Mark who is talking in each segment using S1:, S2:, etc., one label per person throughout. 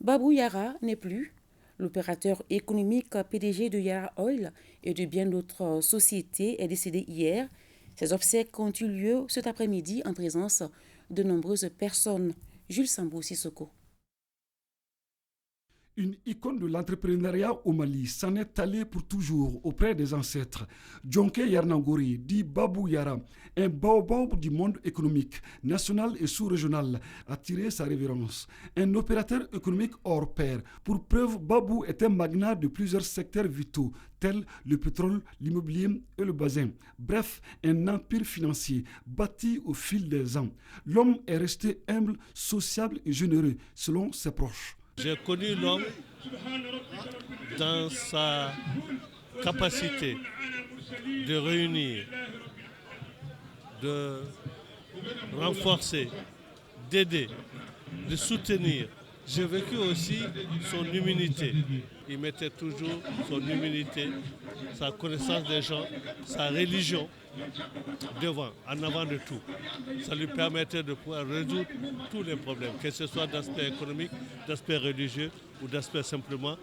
S1: Babou Yara n'est plus. L'opérateur économique PDG de Yara Oil et de bien d'autres sociétés est décédé hier. Ses obsèques ont eu lieu cet après-midi en présence de nombreuses personnes. Jules Sambou Sissoko.
S2: Une icône de l'entrepreneuriat au Mali s'en est allée pour toujours auprès des ancêtres. Djonke Yarnangori, dit Babou Yara, un baobab du monde économique, national et sous-régional, a tiré sa révérence. Un opérateur économique hors pair. Pour preuve, Babou est un magnat de plusieurs secteurs vitaux, tels le pétrole, l'immobilier et le bassin. Bref, un empire financier bâti au fil des ans. L'homme est resté humble, sociable et généreux, selon ses proches.
S3: J'ai connu l'homme dans sa capacité de réunir, de renforcer, d'aider, de soutenir. J'ai vécu aussi son humilité. Il mettait toujours son humilité, sa connaissance des gens, sa religion devant, en avant de tout. Ça lui permettait de pouvoir résoudre tous les problèmes, que ce soit d'aspect économique, d'aspect religieux ou d'aspect simplement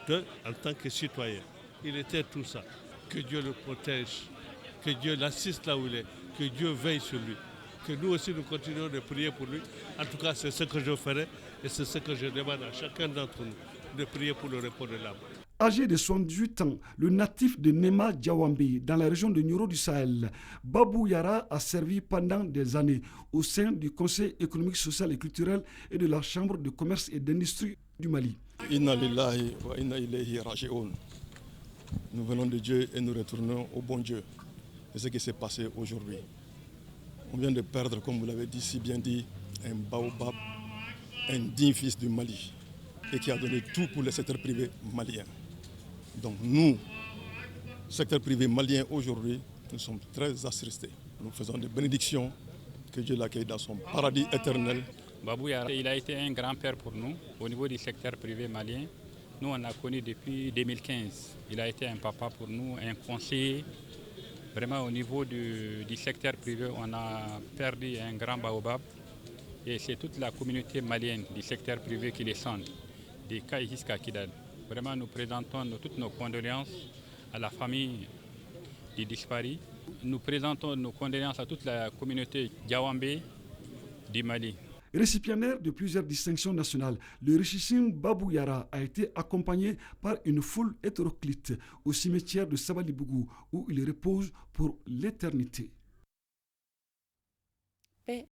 S3: en tant que citoyen. Il était tout ça. Que Dieu le protège, que Dieu l'assiste là où il est, que Dieu veille sur lui. Que nous aussi nous continuons de prier pour lui. En tout cas, c'est ce que je ferai et c'est ce que je demande à chacun d'entre nous, de prier pour le repos de l'âme.
S2: Âgé de 78 ans, le natif de Nema Diawambe, dans la région de Nioro du Sahel, Babou Yara a servi pendant des années au sein du Conseil économique, social et culturel et de la Chambre de commerce et d'industrie du Mali.
S4: Inna lillahi wa inna ilayhi raji'un. Nous venons de Dieu et nous retournons au bon Dieu. C'est ce qui s'est passé aujourd'hui. On vient de perdre, comme vous l'avez dit, si bien dit, un baobab, un digne fils du Mali, et qui a donné tout pour le secteur privé malien. Donc nous, secteur privé malien aujourd'hui, nous sommes très attristés. Nous faisons des bénédictions, que Dieu l'accueille dans son paradis éternel.
S5: Babou Yara, il a été un grand-père pour nous au niveau du secteur privé malien. Nous, on l'a connu depuis 2015. Il a été un papa pour nous, un conseiller. Vraiment, au niveau du secteur privé, on a perdu un grand baobab. Et c'est toute la communauté malienne du secteur privé qui descend, des Cailles jusqu'à Kidal. Vraiment, nous présentons toutes nos condoléances à la famille des disparus. Nous présentons nos condoléances à toute la communauté Diawambe du Mali.
S2: Récipiendaire de plusieurs distinctions nationales, le richissime Babou Yara a été accompagné par une foule hétéroclite au cimetière de Sabalibougou où il repose pour l'éternité.
S1: Paix